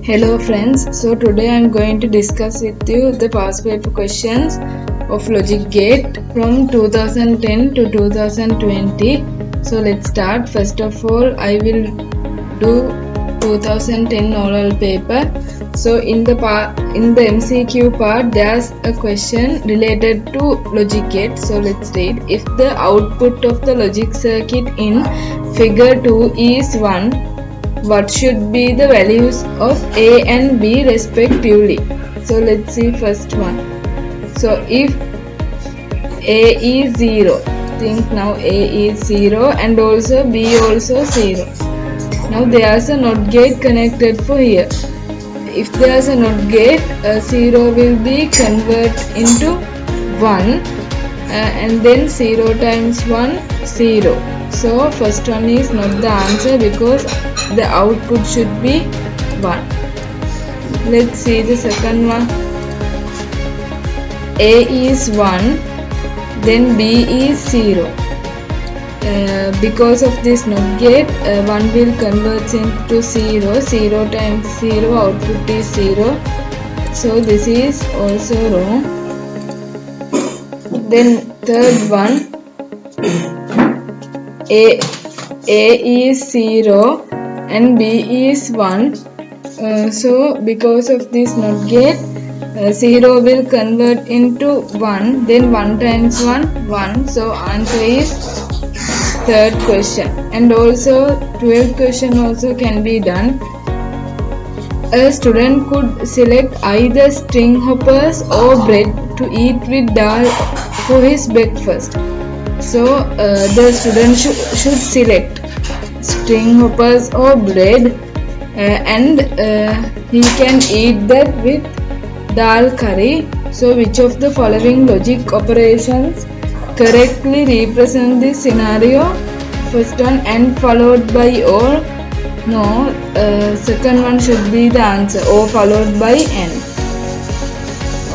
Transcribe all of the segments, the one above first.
Hello friends, so today I am going to discuss with you the past paper questions of Logic Gate from 2010 to 2020. So let's start. First of all, I will do 2010 oral paper. So in the MCQ part, there's a question related to Logic Gate. So let's read. If the output of the logic circuit in figure 2 is 1, what should be the values of A and B respectively? So let's see first one. So if A is 0, think now A is 0 and also B also 0. Now there's a NOT gate connected for here. If there's a NOT gate, 0 will be converted into 1 and then 0 times 1, 0. So first one is not the answer because the output should be 1. Let's see the second one. A is 1, then B is 0. Because of this NOT gate, 1 will convert into 0. 0 times 0, output is 0. So this is also wrong. Then third one. A is 0 and B is 1. So because of this NOT gate, 0 will convert into 1. Then 1 times 1, 1. So answer is third question. And also 12th question also can be done. A student could select either string hoppers or bread to eat with dal for his breakfast. So the student should select string hoppers or bread and he can eat that with dal curry. So which of the following logic operations correctly represent this scenario? First one, and followed by or. No, second one should be the answer, or followed by n.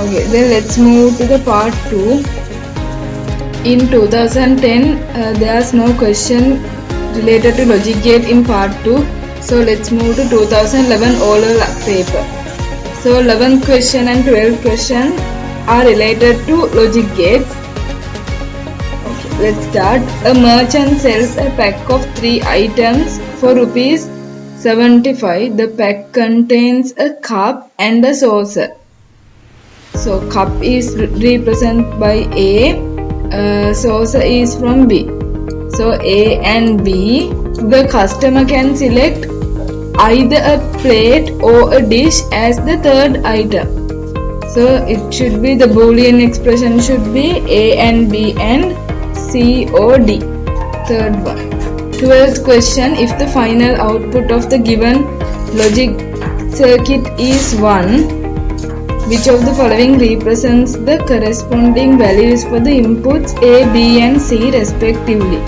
Okay, then let's move to the part 2. In 2010, there's no question related to Logic Gate in part 2. So let's move to 2011 oral paper. So 11th question and 12th question are related to Logic Gate. Okay, let's start. A merchant sells a pack of 3 items for rupees 75. The pack contains a cup and a saucer. So cup is represented by A. Saucer is from B. So A and B, the customer can select either a plate or a dish as the third item. So it should be, the Boolean expression should be A and B and C or D. Third one. 12th question. If the final output of the given logic circuit is 1, which of the following represents the corresponding values for the inputs A, B and C respectively?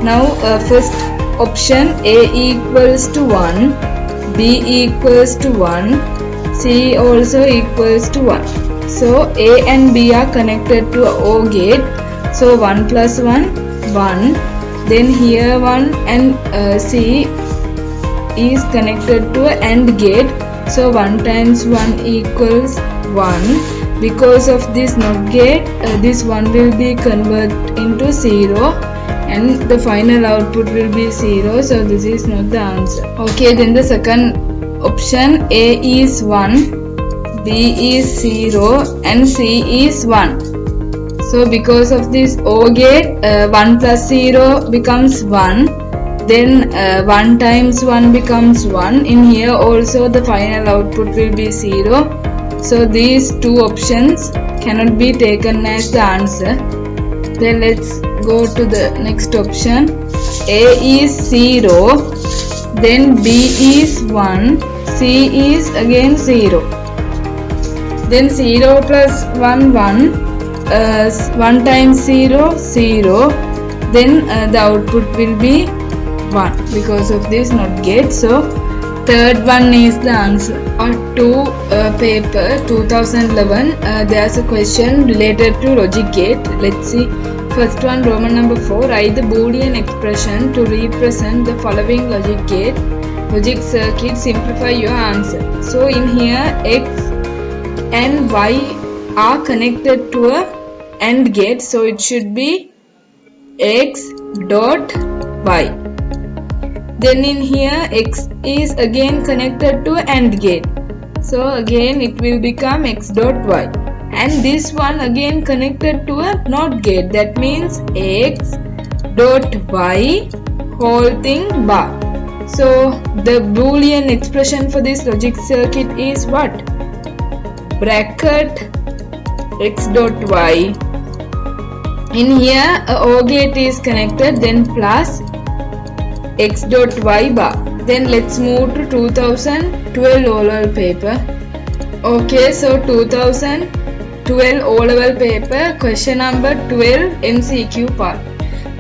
Now first option, A equals to 1, B equals to 1, C also equals to 1. So A and B are connected to a OR gate. So 1 plus 1, 1. Then here 1 and C is connected to an AND gate. So 1 times 1 equals 1. Because of this NOT gate, this 1 will be converted into 0 and the final output will be 0. So this is not the answer. Okay, then the second option, A is 1, B is 0 and C is 1. So because of this OR gate, 1 plus 0 becomes 1. Then 1 times 1 becomes 1. In here also the final output will be 0. So these two options cannot be taken as the answer. Then let's go to the next option. A is 0, then B is 1, C is again 0. Then 0 plus 1, 1. 1 times 0, 0. Then the output will be 1 because of this NOT gate. So third one is the answer. Part 2 paper 2011, there's a question related to Logic Gate. Let's see. First one, Roman number 4. Write the Boolean expression to represent the following Logic Gate. logic circuit, simplify your answer. So in here x and y are connected to a AND gate, so it should be x dot y. Then in here x is again connected to AND gate, so again it will become x dot y. And this one again connected to a NOT gate, that means x dot y whole thing bar. So the Boolean expression for this logic circuit is what? Bracket x dot y. In here a OR gate is connected, then plus x dot y bar. Then let's move to 2012 O-level paper. Okay, so 2012 O-level paper, question number 12, MCQ part.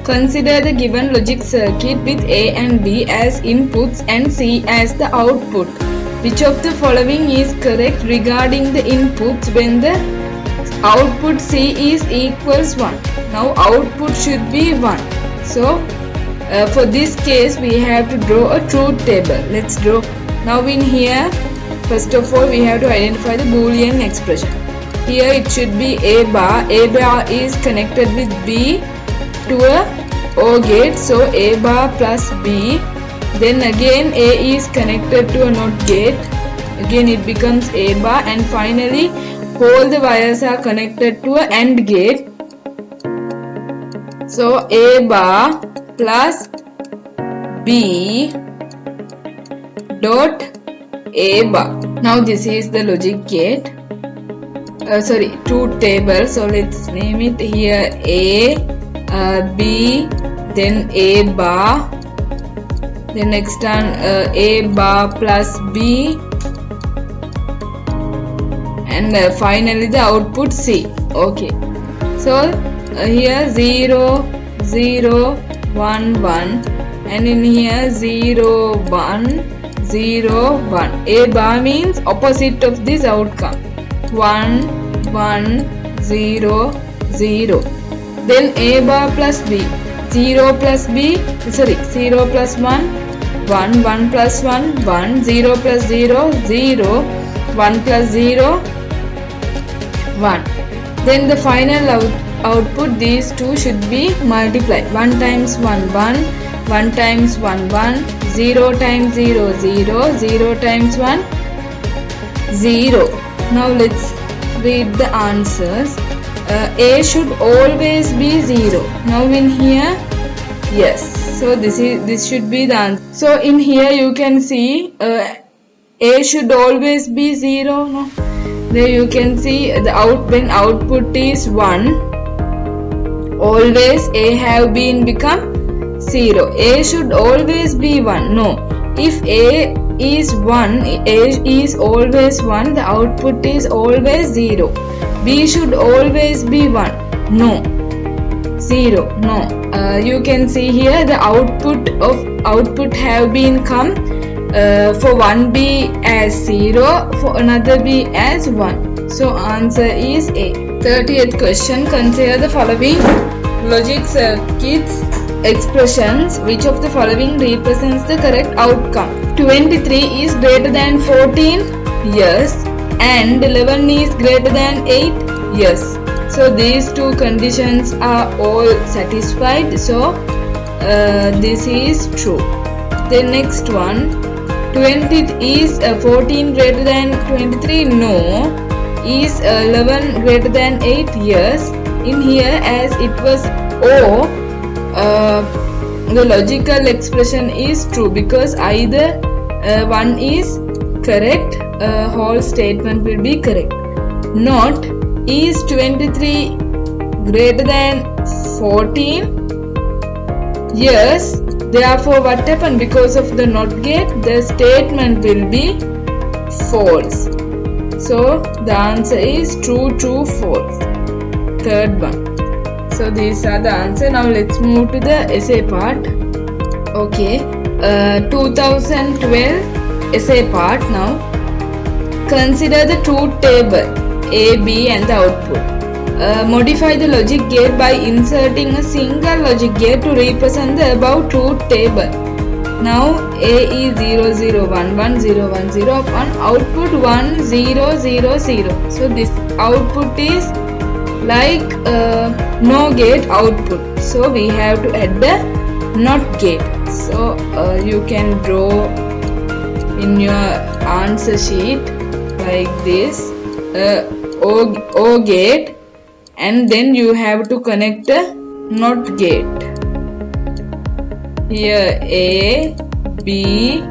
Consider the given logic circuit with A and B as inputs and C as the output. Which of the following is correct regarding the inputs when the output C is equals 1? Now output should be 1. So for this case we have to draw a truth table. Let's draw. Now in here, first of all we have to identify the Boolean expression. Here it should be A bar. A bar is connected with B to a OR gate, so A bar plus B. Then again A is connected to a NOT gate, again it becomes A bar, and finally all the wires are connected to a AND gate, so A bar plus B dot A bar. Now this is the logic gate, truth table. So let's name it here A, B, then A bar, then next one A bar plus B, and finally the output C. Okay, so here 0, 0, 1, 1, and in here 0, 1, 0, 1. A bar means opposite of this outcome. 1, 1, 0, 0. Then A bar plus B. 0 plus 1, 1, 1 plus 1, 1, 0 plus 0, 0, 1 plus 0, 1. Then the final output, these two should be multiplied. 1 times 1, 1, 1 times 1, 1, 0 times 0, 0, 0 times 1, 0. Now let's read the answers. A should always be 0. Now in here, yes, so this should be the answer. So in here you can see A should always be 0. No, there you can see the when output is 1, always A have been become 0. A should always be 1. No, if A is 1, A is always 1, the output is always 0. B should always be 1. No, 0. No, you can see here the output have been come for one B as 0, for another B as 1. So answer is A. 30th question. Consider the following logic circuits expressions. Which of the following represents the correct outcome? 23 is greater than 14? Yes. And 11 is greater than 8? Yes. So these two conditions are all satisfied. So this is true. The next one, 20 is 14 greater than 23? No. Is 11 greater than 8? Yes. In here, as it was O, the logical expression is true because either one is correct, whole statement will be correct. Not is 23 greater than 14? Yes. Therefore what happened? Because of the NOT gate, the statement will be false. So the answer is true, true, false. Third one. So these are the answer. Now let's move to the essay part. Okay, 2012 essay part. Now consider the truth table A, B and the output. Modify the logic gate by inserting a single logic gate to represent the above truth table. Now A is 0 0 1 1 0 1 0 upon output 1 0 0 0. So this output is like no gate output. So we have to add the NOT gate. So you can draw in your answer sheet like this O gate, and then you have to connect a NOT gate. Here A, B,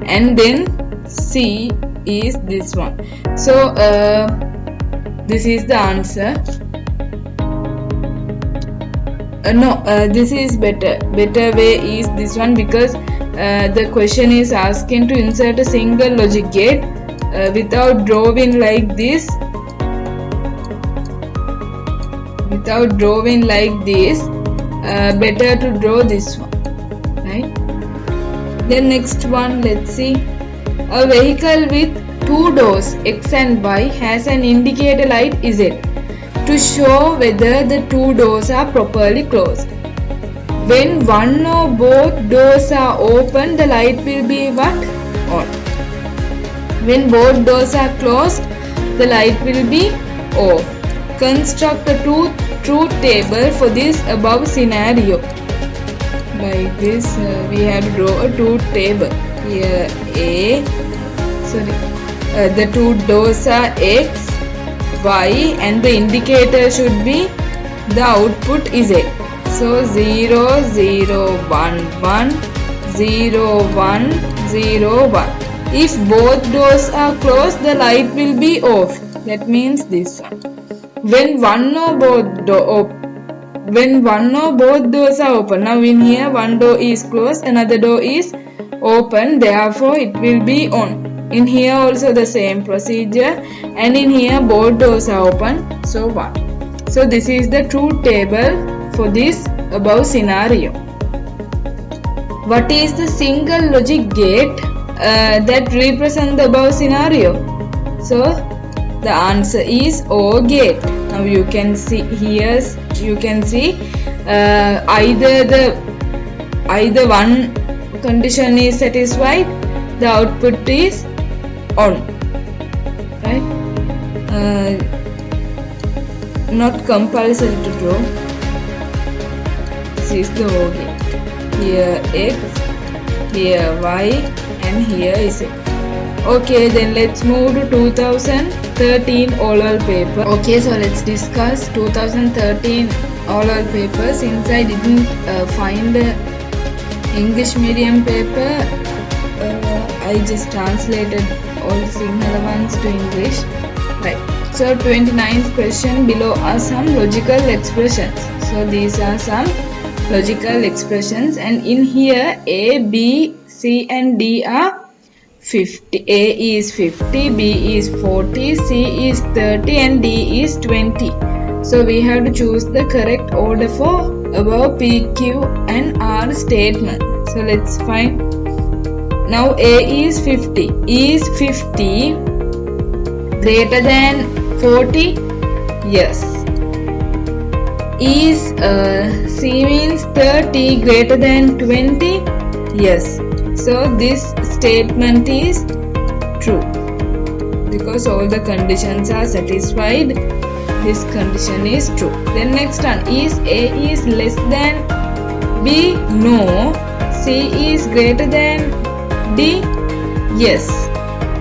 and then C is this one. So this is the answer. This is better way is this one, because the question is asking to insert a single logic gate without drawing like this. Better to draw this one, right? Then next one, let's see. A vehicle with two doors X and Y has an indicator light Z to show whether the two doors are properly closed. When one or both doors are open, the light will be what? On. When both doors are closed, the light will be off. Construct a truth table for this above scenario. Like this, we have to draw a truth table. Here the two doors are X, Y, and the indicator should be the output Z. So 0 0 1 1 0 1 0 1. If both doors are closed, the light will be off. That means this one. When one or both doors are open. Now in here one door is closed, another door is open, therefore it will be on. In here also the same procedure, and in here both doors are open, so 1. So this is the truth table for this above scenario. What is the single logic gate that represent the above scenario? So the answer is OR gate. Now you can see here, you can see either one condition is satisfied, the output is on, right? Not compulsory to draw. This is the OR gate. Here X, here Y, and here is X. Okay, then let's move to 2013 oral paper. Okay, so let's discuss 2013 oral paper. Since I didn't find the English medium paper, I just translated all the Sinhala ones to English. Right. So 29th question, below are some logical expressions. So these are some logical expressions, and in here A, B, C and D are 50. A is 50, B is 40, C is 30 and D is 20. So we have to choose the correct order for above P, Q and R statement. So let's find. Now A is 50. Is 50 greater than 40? Yes. Is C means 30 greater than 20? Yes. So this statement is true because all the conditions are satisfied. This condition is true. Then next one, is A is less than B? No. C is greater than D? Yes.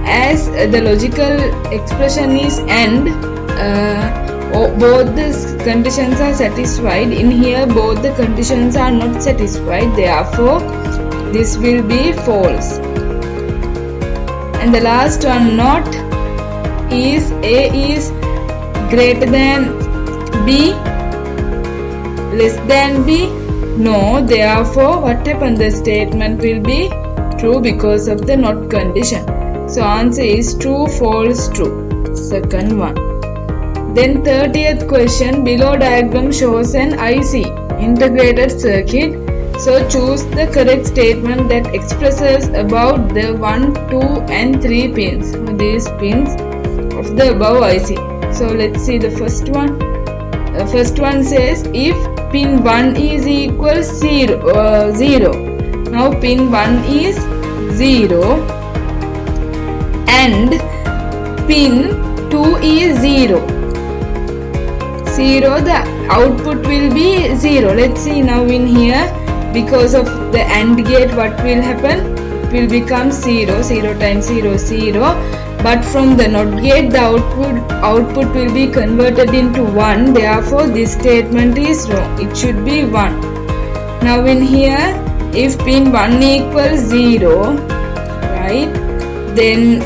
As the logical expression is AND, both the conditions are satisfied. In here both the conditions are not satisfied, therefore this will be false. And the last one, not. Is A is greater than B, less than B? No, therefore what happened? The statement will be true because of the not condition. So answer is true, false, true. Second one. Then 30th question, below diagram shows an IC, integrated circuit. So choose the correct statement that expresses about the 1, 2 and 3 pins. These pins of the above IC. So let's see the first one. The first one says if pin 1 is equal 0. Now pin 1 is 0 and pin 2 is 0. The output will be 0. Let's see now in here, because of the AND gate what will happen? It will become 0. 0 times 0, 0. But from the NOT gate the output will be converted into 1. Therefore this statement is wrong. It should be 1. Now in here, if pin 1 equals 0, right, then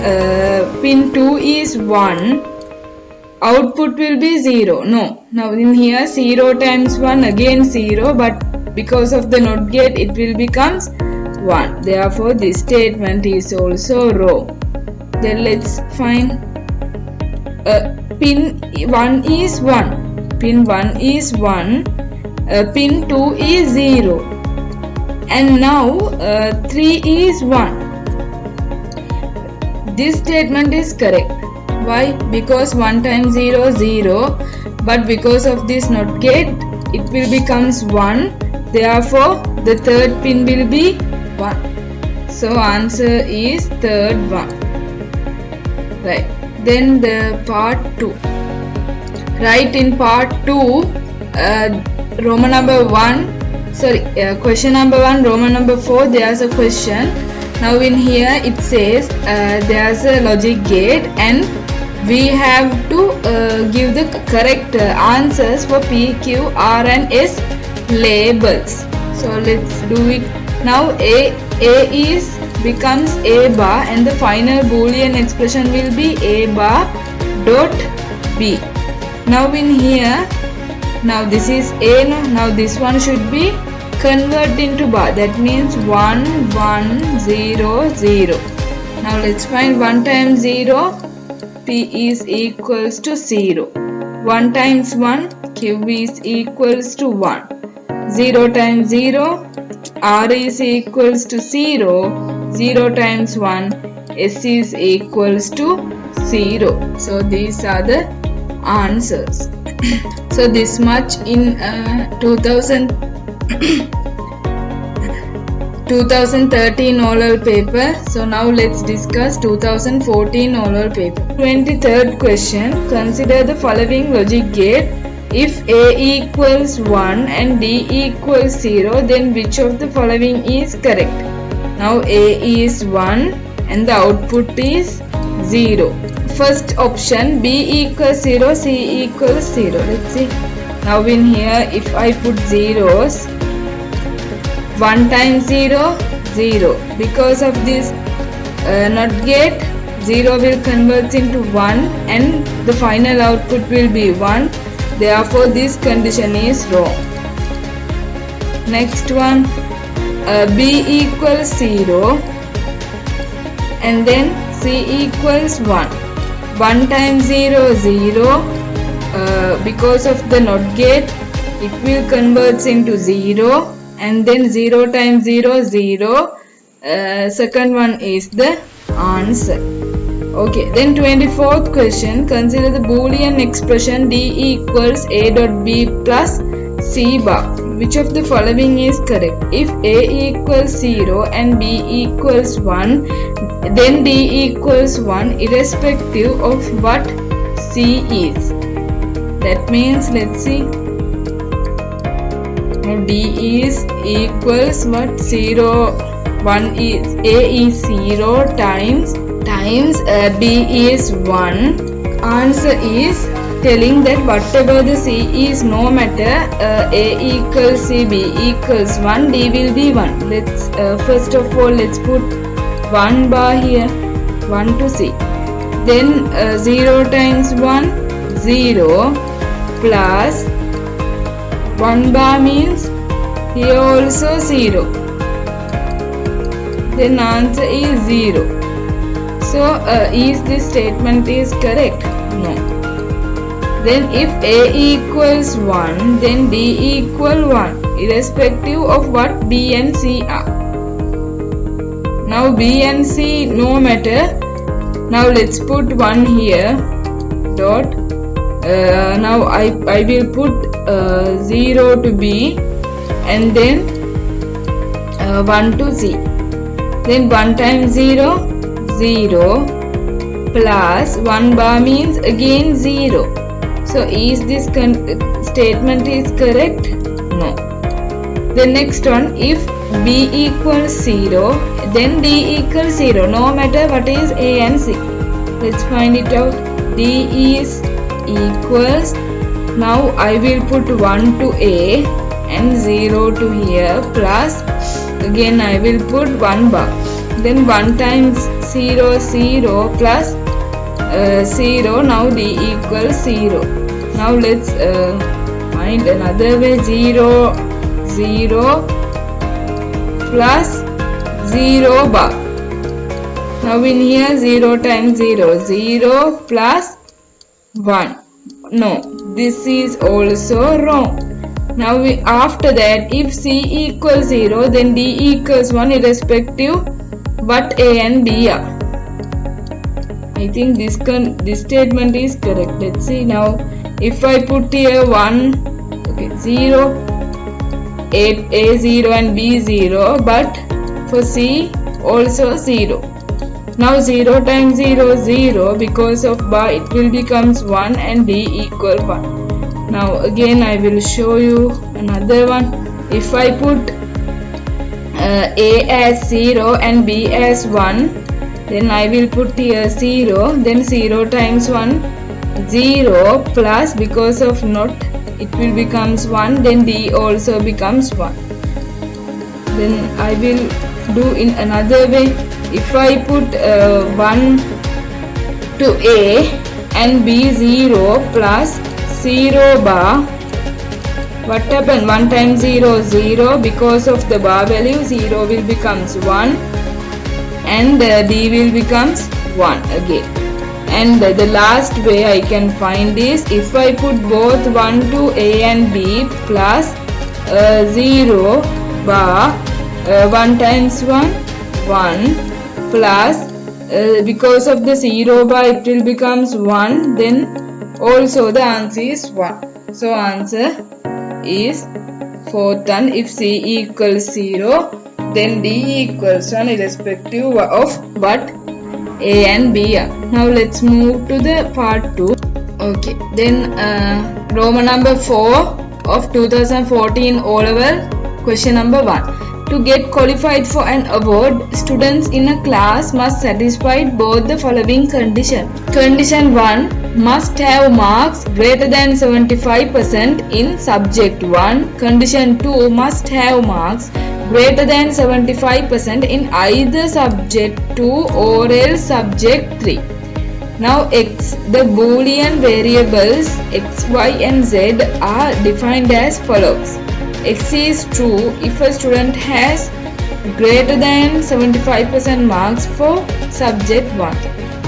pin 2 is 1, output will be 0. No. Now in here 0 times 1 again 0, but because of the NOT gate it will becomes 1. Therefore this statement is also wrong. Then let's find pin 1 is 1. Pin 1 is 1. Pin 2 is 0. And now 3 is 1. This statement is correct. Why? Because 1 times 0, 0. But because of this NOT gate, it will becomes 1. Therefore, the third pin will be 1. So, answer is third one. Right. Then the part 2. Right, in part 2, Roman number 1, question number 1, Roman number 4, there's a question. Now in here it says there's a logic gate and we have to give the correct answers for P, Q, R and S labels. So let's do it. Now A is becomes A bar and the final Boolean expression will be A bar dot B. Now in here, now this is A, now this one should be converted into bar. That means 1, 1, 0, 0. Now let's find 1 times 0, P is equals to 0. 1 times 1, Q is equals to 1. 0 times 0, R is equals to 0. 0 times 1, S is equals to 0. So these are the answers. So this much in 2013 oral paper. So now let's discuss 2014 oral paper. 23rd question. Consider the following logic gate. If A equals 1 and D equals 0, then which of the following is correct? Now A is 1 and the output is 0. First option, B equals 0, C equals 0. Let's see. Now in here, if I put zeros, 1 times 0, 0. Because of this NOT gate, 0 will convert into 1 and the final output will be 1. Therefore, this condition is wrong. Next one, B equals 0 and then C equals 1. 1 times 0, 0. Because of the NOT gate, it will convert into 0 and then 0 times 0, 0. Second one is the answer. Okay, then 24th question. Consider the Boolean expression D equals A dot B plus C bar. Which of the following is correct? If A equals 0 and B equals 1, then D equals 1 irrespective of what C is. That means, let's see. Now D is equals what? 0, 1 is, A is 0 times B is 1. Answer is telling that whatever the C is, no matter A equals C, B equals 1, D will be 1. Let's first of all let's put 1 bar here, 1 to C. Then 0 times 1, 0 plus 1 bar means here also 0. Then answer is 0. So is this statement is correct? No. Then if A equals 1, then D equal 1 irrespective of what B and C are. Now B and C no matter. Now let's put 1 here dot. Now I will put 0 to B and then 1 to z. Then 1 times 0, 0 plus 1 bar means again 0. So is this statement is correct? No. The next one, if b equals 0, then d equals 0, no matter what is a and c. Let's find it out. D is equals, now I will put 1 to a and 0 to here, plus again I will put 1 bar. Then 1 times 0, 0 plus 0, now d equals 0. Now let's find another way. 0, 0 plus 0 bar. Now in here 0 times 0, 0 plus 1. No, this is also wrong. Now after that, if c equals 0, then d equals 1 irrespective what a and b are. I think this statement is correct. Let's see now. If I put here 1, okay, 0, a 0 and b 0, but for c also 0. Now 0 times 0, 0, because of bar it will becomes 1 and d equal 1. Now again I will show you another one. If I put a as 0 and b as 1, then I will put here 0, then 0 times 1, 0 plus, because of not it will becomes 1, then d also becomes 1. Then I will do in another way. If I put 1 to a and b 0 plus 0 bar, what happened? 1 times 0, 0, because of the bar value 0 will becomes 1 and d will becomes 1 again. And the last way I can find is, if I put both 1 to a and b plus 0 bar, 1 times 1, 1 plus, because of the 0 bar it will becomes 1, then also the answer is 1. So answer is fourth one. If c equals 0, then d equals 1 irrespective of what a and b are. Now let's move to the part 2. Okay, then Roman number 4 of 2014 O-level, question number 1. To get qualified for an award, students in a class must satisfy both the following conditions. Condition 1, must have marks greater than 75% in subject 1. Condition 2, must have marks greater than 75% in either subject 2 or else subject 3. Now the Boolean variables x, y and z are defined as follows. X is true if a student has greater than 75% marks for subject 1.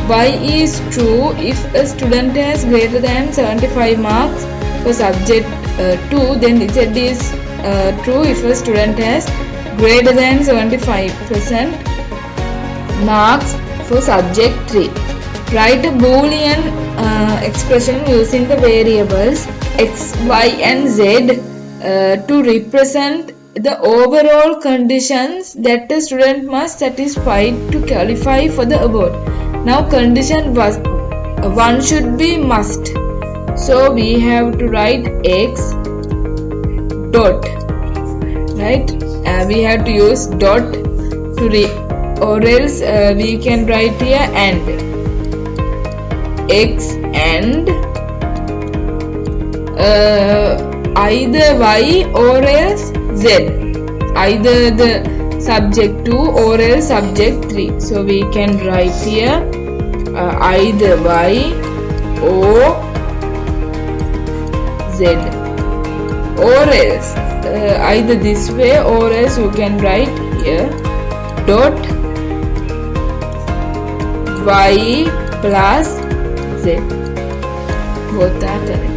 Y is true if a student has greater than 75 marks for subject 2. Then Z is true if a student has greater than 75% marks for subject 3. Write a Boolean expression using the variables x, y and z to represent the overall conditions that the student must satisfy to qualify for the award. Now condition 1 should be must. So we have to write x dot, right? We have to use dot to or else we can write here and x and either y or else z, either the subject 2 or else subject 3. So we can write here either y or z, or else either this way or else you can write here dot y plus z. Both are correct.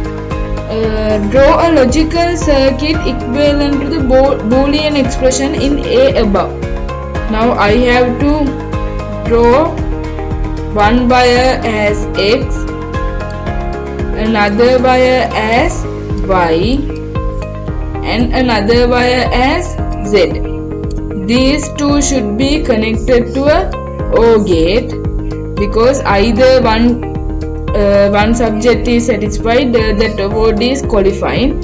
Draw a logical circuit equivalent to the Boolean expression in A above. Now I have to draw one wire as x, another wire as y and another wire as z. these two should be connected to a OR gate, because either one subject is satisfied, that word is qualifying.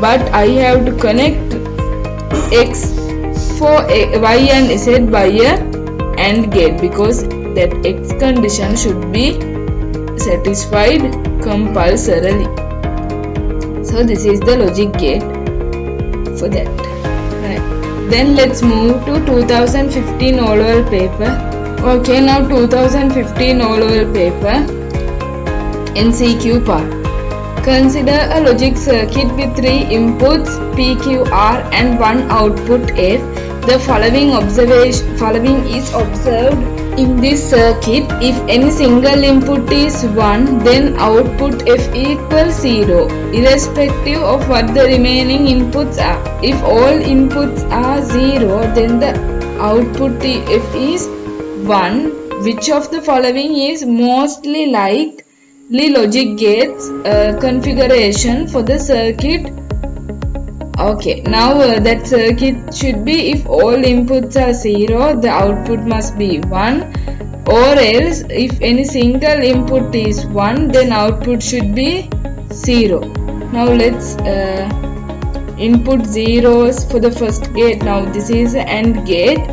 But I have to connect X for Y and Z by a AND gate, because that X condition should be satisfied compulsorily. So this is the logic gate for that. Right. Then let's move to 2015 oral paper. Okay, now 2015 oral paper, MCQ part. Consider a logic circuit with 3 inputs P, Q, R and 1 output F. The following is observed in this circuit. If any single input is 1, then output F equals 0, irrespective of what the remaining inputs are. If all inputs are 0, then the output F is 1. Which of the following is mostly likely logic gates configuration for the circuit? Okay, now that circuit should be, if all inputs are 0, the output must be 1, or else if any single input is 1, then output should be 0. Now let's input zeros for the first gate. Now this is an AND gate.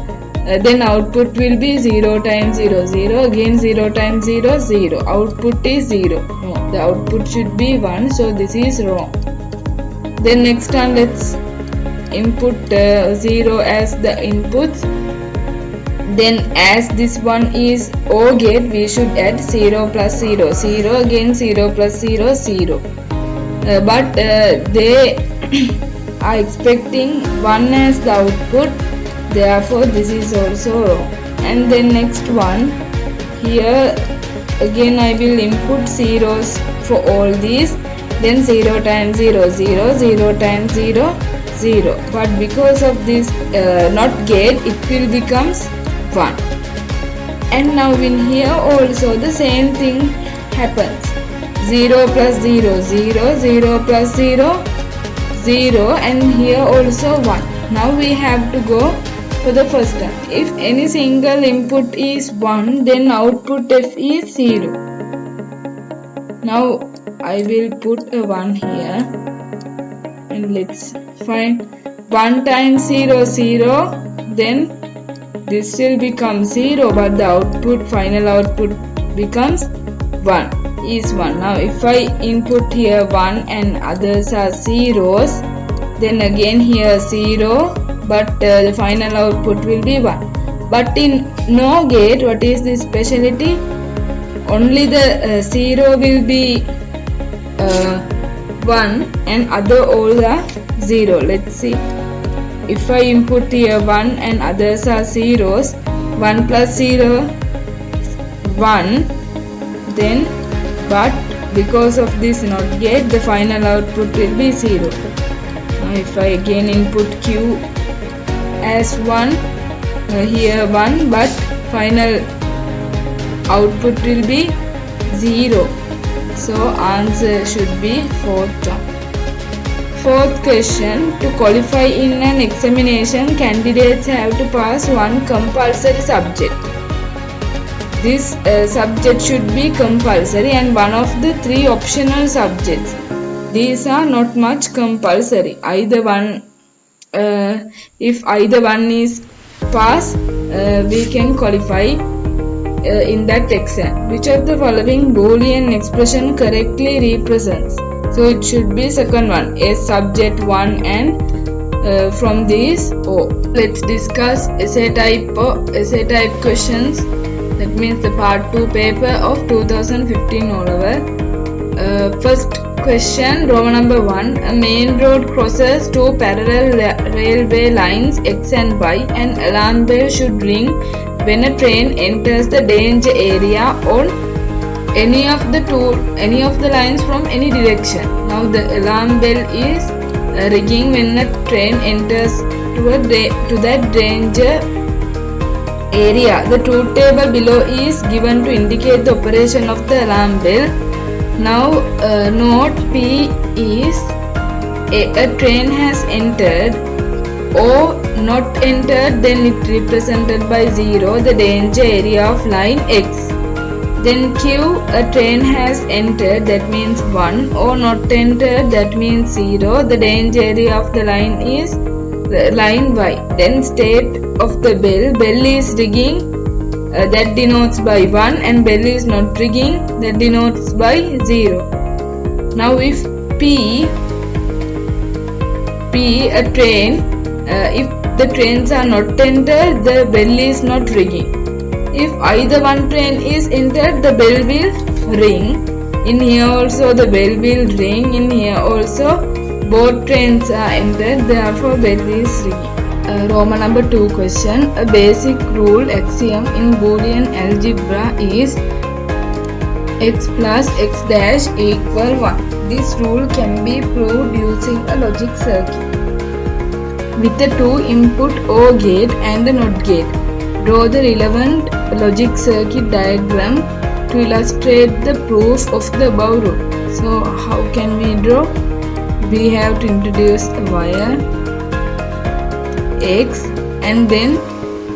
Then output will be 0 times 0, 0, again 0 times 0, 0. Output is 0. No, the output should be 1, so this is wrong. Then next one, let's input 0 as the inputs. Then as this one is OR gate, we should add 0 plus 0, 0, again 0 plus 0, 0. But they are expecting 1 as the output, therefore this is also wrong. And then next one, here again I will input zeros for all these. Then 0 times 0, 0, 0 times 0, 0. But because of this NOT gate, it will becomes 1. And now in here also the same thing happens. 0 plus 0, 0, 0 plus 0, 0, and here also 1. Now we have to go for the first one. If any single input is 1, then output F is 0. Now I will put a 1 here, and let's find 1 times 0, 0, then this will become 0, but the output, final output becomes 1, is 1. Now if I input here 1 and others are zeros, then again here 0, but the final output will be 1. But in NOR gate, what is the speciality? Only the 0 will be 1 and other all are 0. Let's see. If I input here 1 and others are zeros, 1 plus 0, 1, then, but because of this NOT gate, the final output will be 0. Now if I again input Q as 1, here 1, but final output will be 0. So answer should be fourth one. Fourth question, to qualify in an examination, candidates have to pass one compulsory subject. This subject should be compulsory and one of the 3 optional subjects. These are not much compulsory. Either one, if either one is passed, we can qualify in that exam. Which of the following Boolean expression correctly represents? So it should be second one, A subject 1 and from these O. Let's discuss essay type questions. That means the part 2 paper of 2015 all over. First question, Roman number 1. A main road crosses 2 parallel railway lines X and Y. An alarm bell should ring when a train enters the danger area on any of the lines from any direction. Now the alarm bell is ringing when a train enters to that danger area. The truth table below is given to indicate the operation of the alarm bell. Now note P is a train has entered, O not entered, then it represented by 0, the danger area of line X. Then Q, a train has entered, that means 1, or not entered, that means 0, the danger area of the line is line Y. Then state of the bell, bell is ringing, that denotes by 1, and bell is not ringing, that denotes by 0. Now if P, a train, if the trains are not entered, the bell is not ringing. If either one train is entered, the bell will ring. In here also the bell will ring. In here also both trains are entered, therefore bell is ringing. Roman number 2 question. A basic rule axiom in Boolean algebra is x plus x dash equal 1. This rule can be proved using a logic circuit with a 2-input OR gate and a NOT gate. Draw the relevant logic circuit diagram to illustrate the proof of the above rule. So how can we draw? We have to introduce a wire X, and then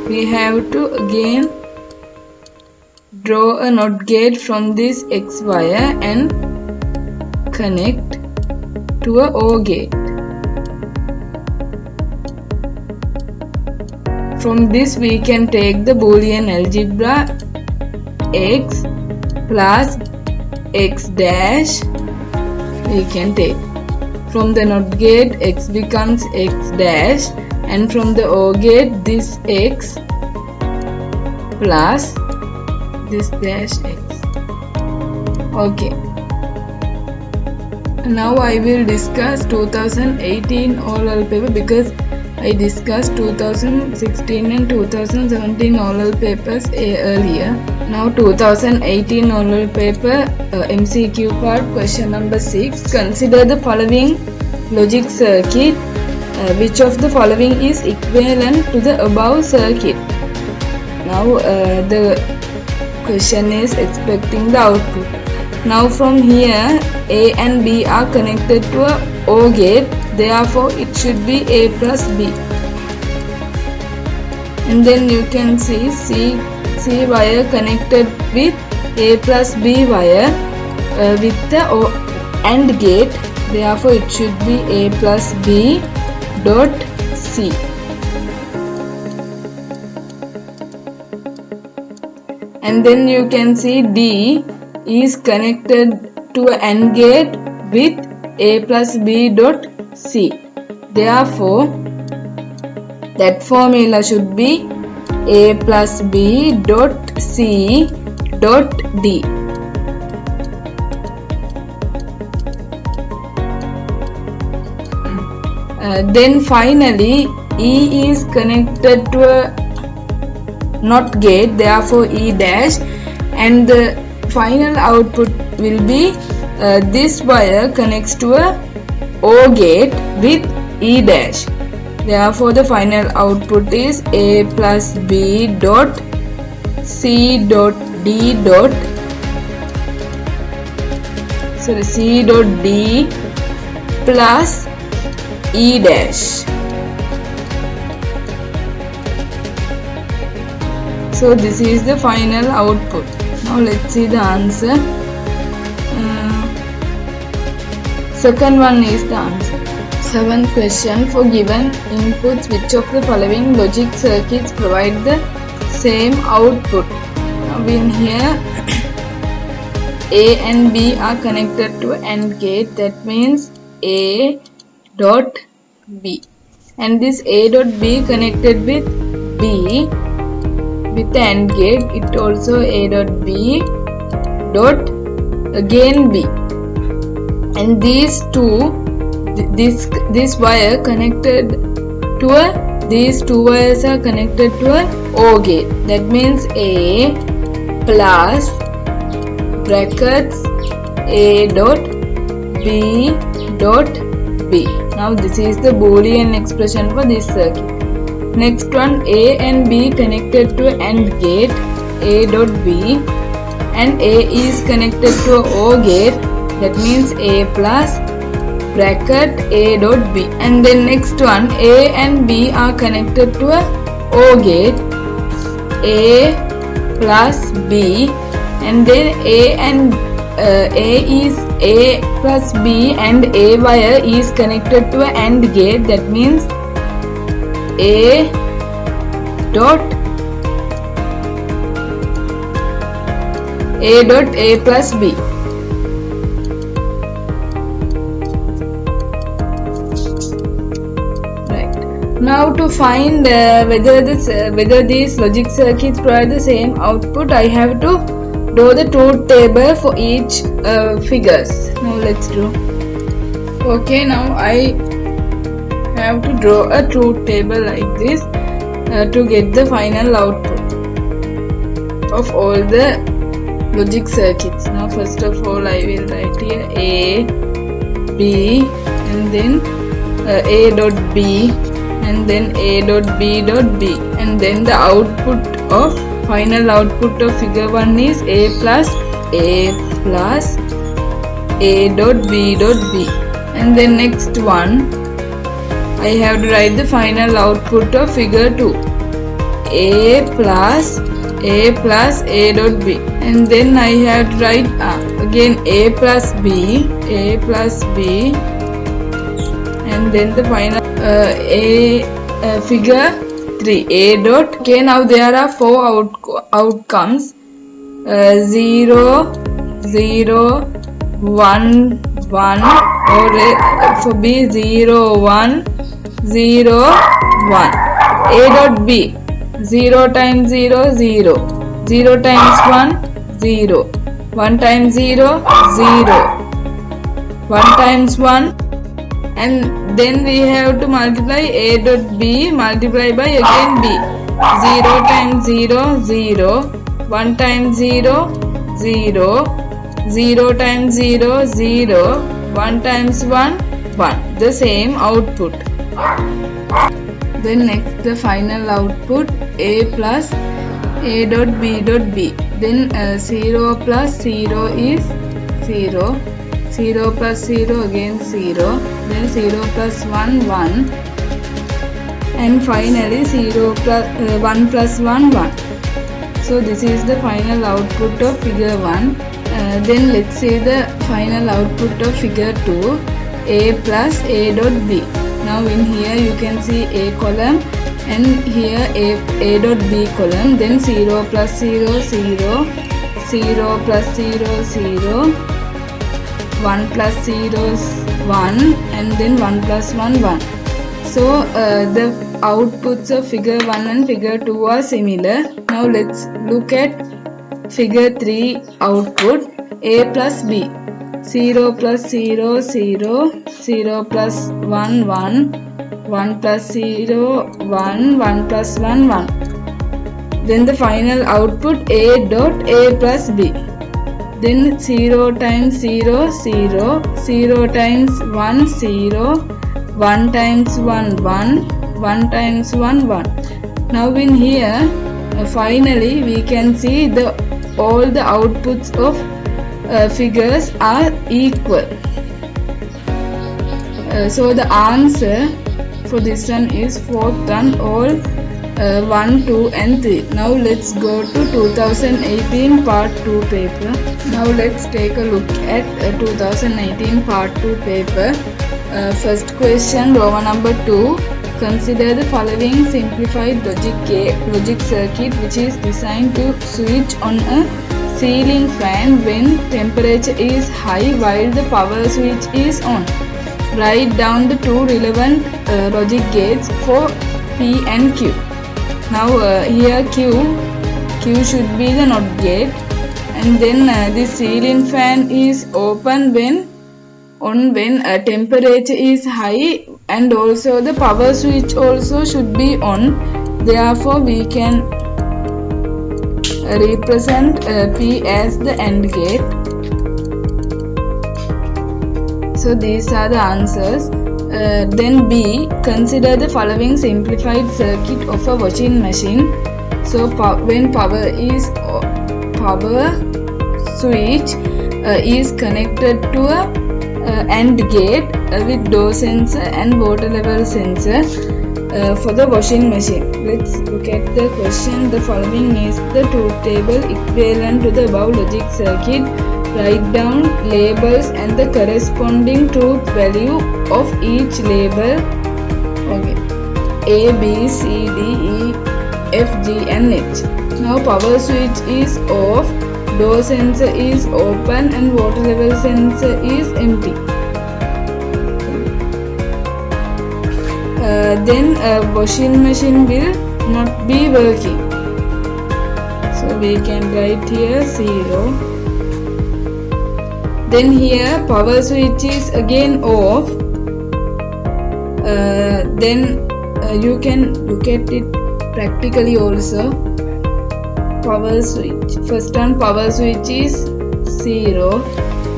we have to again draw a NOT gate from this X wire and connect to a OR gate. From this we can take the Boolean algebra x plus x dash we can take. From the NOT gate x becomes x dash, and from the OR gate this x plus this dash x. Okay. Now I will discuss 2018 oral paper because I discussed 2016 and 2017 oral papers earlier. Now 2018 oral paper MCQ part, question number 6. Consider the following logic circuit. Which of the following is equivalent to the above circuit? Now the question is expecting the output. Now from here A and B are connected to a OR gate, therefore it should be A plus B. And then you can see C wire connected with A plus B wire with the AND gate, therefore it should be A plus B dot C. And then you can see D is connected to an AND gate with A plus B dot C. Therefore, that formula should be A plus B dot C dot D. Then finally, E is connected to a NOT gate, therefore E dash, and the final output will be this wire connects to a OR gate with E dash. Therefore, the final output is A plus B dot C dot D dot C dot D plus E dash. So this is the final output. Now let's see the answer. Second one is the answer. 7th question. For given inputs, which of the following logic circuits provide the same output? Now in here A and B are connected to AND gate, that means A dot B, and this A dot B connected with B with the AND gate, it also A dot B dot again B, and these two, this wire connected to a, these two wires are connected to a OR gate, that means A plus brackets A dot B dot B. Now this is the Boolean expression for this circuit. Next one, A and B connected to AND gate A dot B, and A is connected to a OR gate, that means A plus bracket A dot B. And then next one, A and B are connected to a OR gate, A plus B, and then A is A plus B and A wire is connected to an AND gate. That means A dot A plus B. Right. Now to find whether these logic circuits provide the same output, I have to draw the truth table for each figures. Now let's do. Okay, now I have to draw a truth table like this to get the final output of all the logic circuits. Now first of all I will write here A, B, and then A dot B, and then A dot B dot B, and then the final output of figure 1 is A plus A dot B dot B. And then next one I have to write the final output of figure 2, A plus A dot B. And then I have to write again A plus B, and then the final figure 3, A dot. Okay, now there are 4 outcomes, 0, 0, 1, 1, or for B 0, 1, 0, 1. A dot B, 0 times 0, 0, 0 times 1, 0, 1 times 0, 0, 1 times 1, and then we have to multiply A dot B multiply by again B, 0 times 0, 0, 1 times 0, 0, 0 times 0, 0, 1 times 1, 1, the same output. Then next the final output, A plus A dot B dot B. Then 0 plus 0 is 0, 0 plus 0 again 0, then 0 plus 1, 1, and finally 1 plus 1, 1. So this is the final output of figure 1. Then let's see the final output of figure 2, A plus A dot B. Now in here you can see A column, and here A dot B column. Then 0 plus 0, 0, 0 plus 0, 0, 1 plus 0, 1, and then 1 plus 1, 1. So the outputs of figure 1 and figure 2 are similar. Now let's look at figure 3 output, A plus B. 0 plus 0, 0, 0 plus 1, 1, 1 plus 0, 1, 1 plus 1, 1. Then the final output, A dot A plus B. Then 0 times 0, 0, 0 times 1, 0, 1 times 1, 1, 1 times 1, 1. Now in here, finally we can see all the outputs of figures are equal. So the answer for this one is 4th one, all 1, 2 and 3. Now let's go to 2018 part 2 paper. Now let's take a look at 2018 part 2 paper. First question, Roman number 2. Consider the following simplified logic circuit which is designed to switch on a ceiling fan when temperature is high while the power switch is on. Write down the two relevant logic gates for P and Q. Now here Q should be the NOT gate, and then the ceiling fan is open when temperature is high, and also the power switch also should be on. Therefore we can represent P as the AND gate. So these are the answers. Then B, consider the following simplified circuit of a washing machine. So when power switch is connected to a AND gate with door sensor and water level sensor for the washing machine. Let's look at the question. The following is the truth table equivalent to the above logic circuit. Write down labels and the corresponding truth value of each label. Okay. A, B, C, D, E, F, G and H. Now power switch is off, door sensor is open and water level sensor is empty. Then washing machine will not be working. So we can write here 0. Then here power switch is again off. Then you can look at it practically also. Power switch. First one, power switch is 0.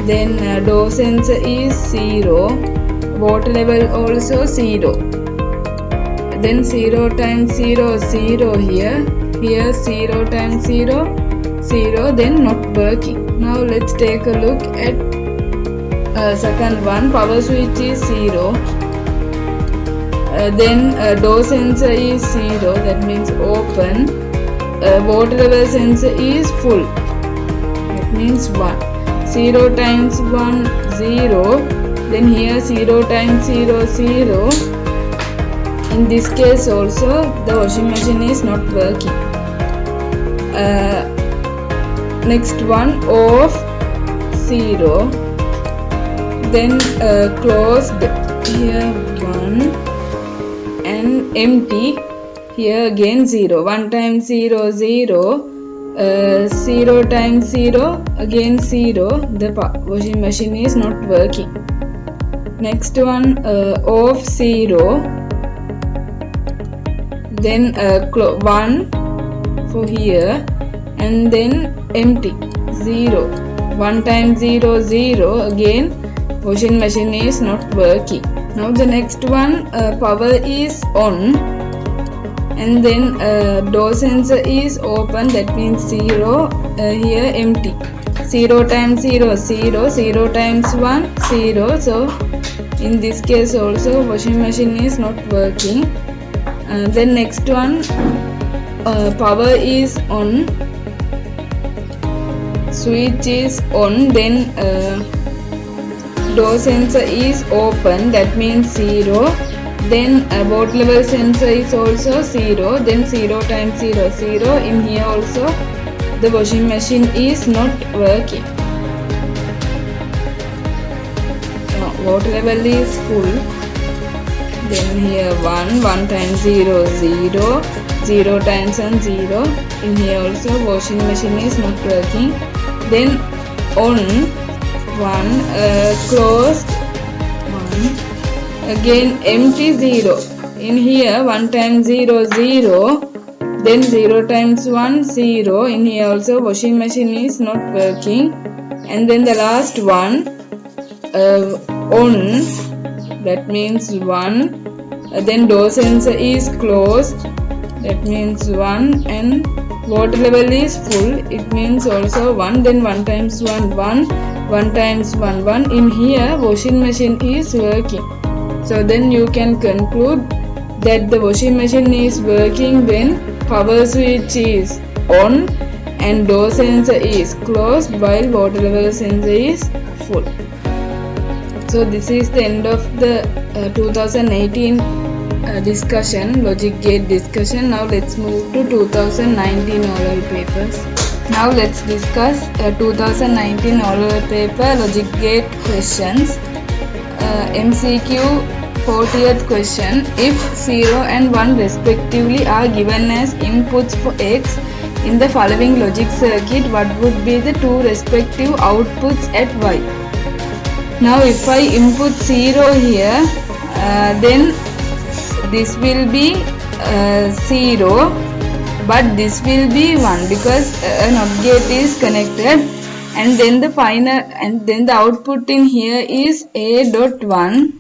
Then door sensor is 0. Water level also 0. Then 0 times 0, 0 here. Here 0 times 0, 0. Then not working. Now let's take a look at second one. Power switch is 0. Then door sensor is 0. That means open. Water level sensor is full. That means 1. 0 times 1, 0. Then here 0 times 0, 0. In this case also the washing machine is not working. Next one, off 0. Then closed here 1 and empty here again 0. 1 times 0, 0. 0 times 0 again 0. The washing machine is not working. Next one, off 0. Then 1 for here and then empty 0. 1 times 0, 0. Again washing machine is not working. Now the next one, power is on and then door sensor is open. That means 0. Here empty. 0 times 0, 0. 0 times 1, 0. So in this case also washing machine is not working. Then next one, power is on, switch is on, then door sensor is open. That means 0. Then water level sensor is also 0. Then 0 times 0, 0. In here also the washing machine is not working. Water level is full. Then here 1 times 0, 0. 0 times 1, 0. In here also washing machine is not working. Then on 1, closed 1. Again empty 0. In here 1 times 0, 0. Then 0 times 1, 0. In here also washing machine is not working. And then the last one, on. That means 1. Then door sensor is closed. That means 1. And water level is full. It means also 1. Then 1 times 1, 1. 1 times 1, 1. In here washing machine is working. So then you can conclude that the washing machine is working when power switch is on and door sensor is closed while water level sensor is full. So this is the end of the 2018 discussion, logic gate discussion. Now let's move to 2019 oral papers. Now let's discuss 2019 oral paper logic gate questions. MCQ 40th question. If 0 and 1 respectively are given as inputs for X in the following logic circuit, what would be the two respective outputs at Y? Now if I input 0 here, then this will be 0, but this will be 1 because a NOT gate is connected, and then the final and then the output in here is A dot 1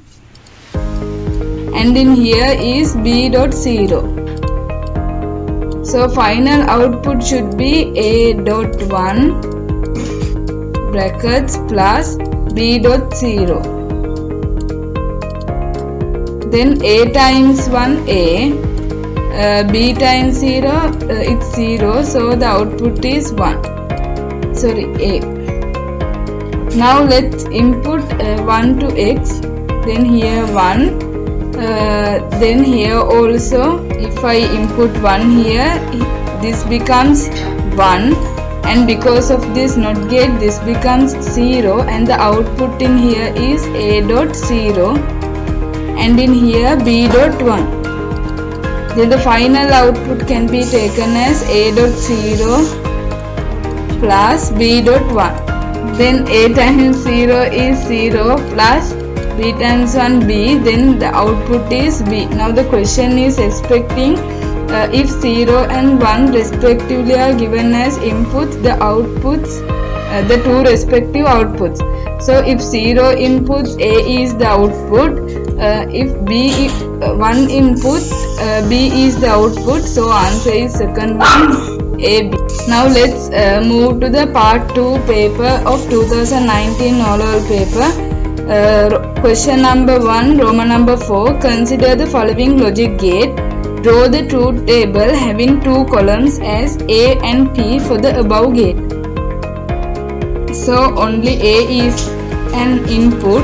and in here is B dot 0. So final output should be A dot 1 brackets plus B dot 0. Then A times 1 A, B times 0, it's 0, so the output is 1. Sorry, A. Now let's input 1 to X, then here 1, then here also if I input 1 here, this becomes 1, and because of this NOT gate this becomes 0, and the output in here is A dot 0, and in here B dot 1. Then the final output can be taken as A dot 0 plus B dot 1. Then A times 0 is 0 plus B times 1 B, then the output is B. Now the question is expecting if 0 and 1 respectively are given as inputs, the outputs, the two respective outputs. So if 0 inputs, A is the output, if B 1 inputs, B is the output, so answer is second one, AB. Now let's move to the part 2 paper of 2019 oral paper. Question number 1, Roman number 4. Consider the following logic gate. Draw the truth table having two columns as A and P for the above gate. So only A is an input.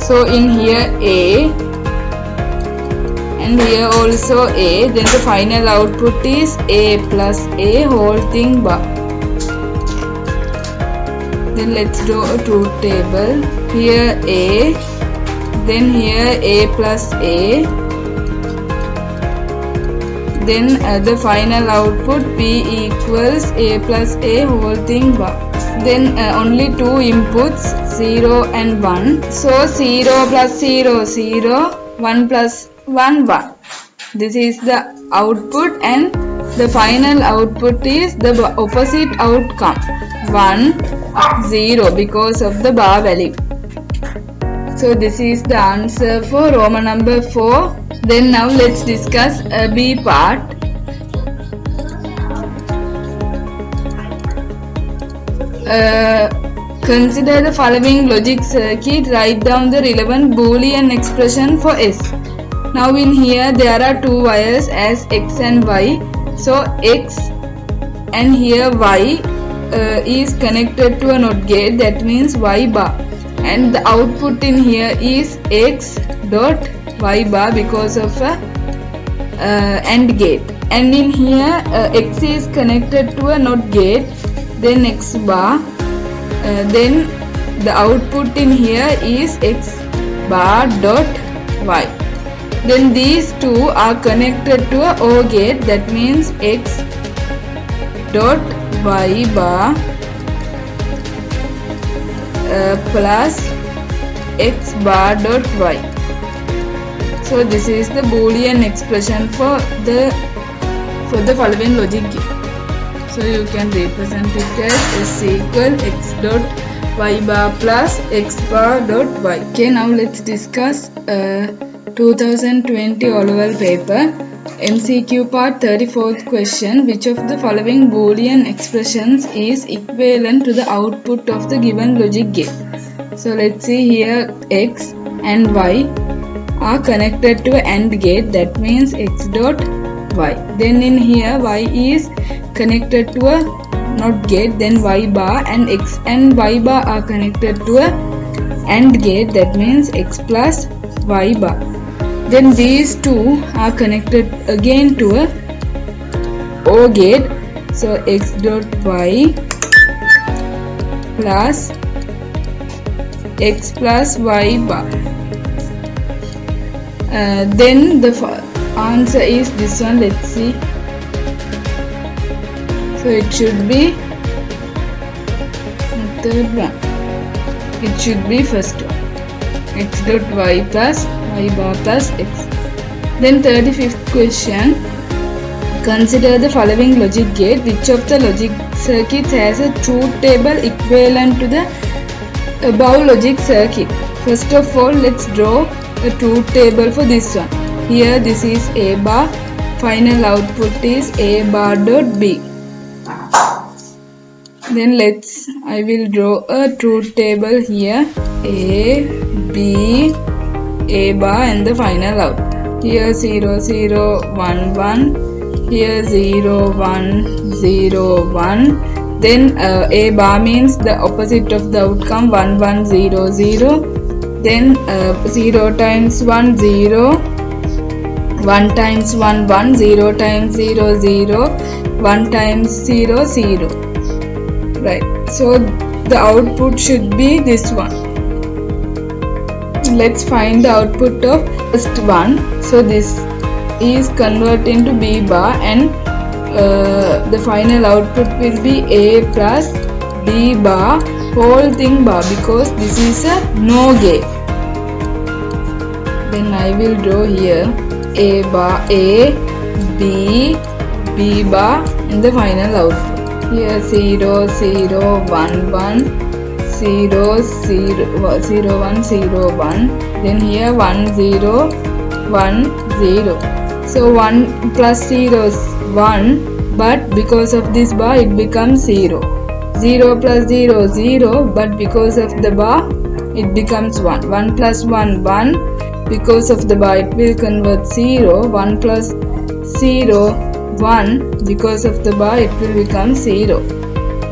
So in here A, and here also A, then the final output is A plus A whole thing bar. Then let's draw a truth table. Here A, then here A plus A, then the final output P equals A plus A whole thing bar. Then only two inputs 0 and 1. So 0 plus 0 0, 1 plus 1 1. This is the output, and the final output is the opposite outcome 1 0 because of the bar value. So this is the answer for Roman number 4. Then now let's discuss B part. Consider the following logic circuit. Write down the relevant Boolean expression for S. Now in here there are two wires as X and Y. So X and here Y is connected to a NOT gate, that means Y bar, and the output in here is X dot Y bar because of a AND gate. And in here X is connected to a NOT gate, then X bar, then the output in here is X bar dot Y. Then these two are connected to a OR gate, that means X dot Y bar plus X bar dot Y. So this is the Boolean expression for the following logic gate. So you can represent it as S equal X dot Y bar plus X bar dot Y. Okay, now let's discuss 2020 oral paper. MCQ part 34th question. Which of the following Boolean expressions is equivalent to the output of the given logic gate? So let's see here X and Y are connected to an AND gate, that means X dot Y. Then in here Y is connected to a NOT gate, then Y bar, and X and Y bar are connected to a AND gate, that means X plus Y bar. Then these two are connected again to a OR gate, so X dot Y plus X plus Y bar. Then the answer is this one. Let's see. So it should be the third one. It should be first one. X dot Y plus Y bar plus X. Then 35th question. Consider the following logic gate. Which of the logic circuits has a truth table equivalent to the above logic circuit? First of all, let's draw a truth table for this one. Here this is A bar. Final output is A bar dot B. Then I will draw a truth table here. A, B, A bar and the final out. Here 0 0 1 1, here 0 1 0 1. Then A bar means the opposite of the outcome 1 1 0 0. Then 0 times 1 0, 1 times 1 1, 0 times 0 0, 1 times 0 0. Right. So the output should be this one. Let's find the output of first one. So this is converted into B bar, and the final output will be A plus B bar whole thing bar, because this is a NOR gate. Then I will draw here A bar, A, B, B bar and the final output. Here 0 0 1 1, 0 0 1 0 1. Then here 1 0 1 0. So 1 plus 0 is 1, but because of this bar it becomes 0. 0 plus 0 0, but because of the bar it becomes 1. 1 plus 1 1, because of the bar it will convert 0. 1 plus 0 1, because of the bar it will become 0.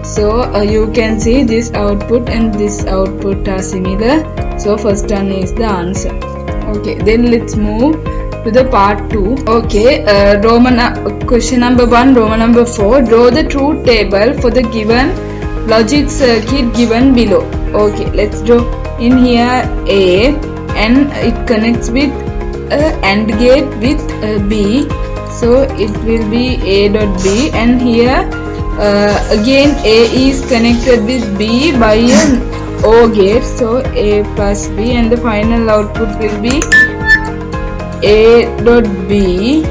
So you can see this output and this output are similar. So first one is the answer. Okay, then let's move to the part 2. Okay, question number 1, Roman number 4. Draw the truth table for the given logic circuit given below. Okay, let's draw. In here A, and it connects with AND gate with B. So it will be A dot B, and here again A is connected with B by an OR gate. So A plus B, and the final output will be A dot B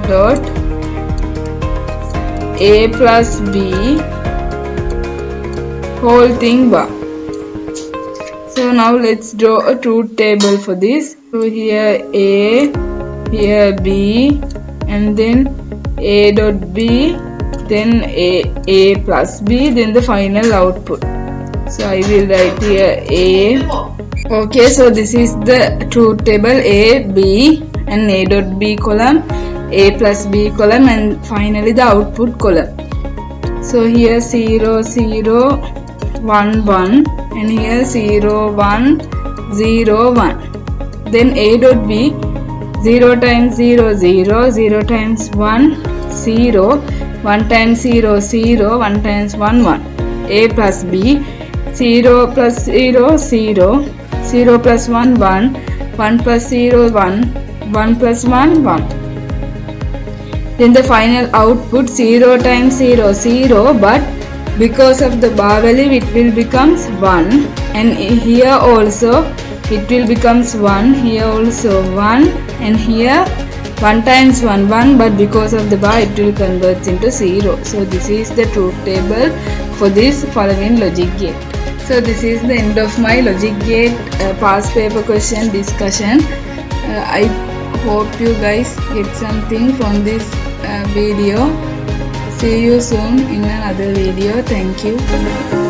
dot A plus B whole thing bar. So now let's draw a truth table for this. So here A, here B, and then A dot B, then A plus B, then the final output. So I will write here A. Okay, so this is the truth table: A, B, and A dot B column, A plus B column, and finally the output column. So here 0 0 1 1, and here 0 1 0 1. Then A dot B, 0 times 0 0, 0 times 1 0, 1 times 0 0, 1 times 1 1. A plus B, 0 plus 0 0, 0 plus 1 1, 1 plus 0 1, 1 plus 1 1. Then the final output 0 times 0 0, but because of the bar value it will becomes 1, and here also it will becomes 1, here also 1, and here 1 times 1 1, but because of the bar it will convert into 0. So this is the truth table for this following logic gate. So this is the end of my logic gate past paper question discussion. I hope you guys get something from this video. See you soon in another video. Thank you.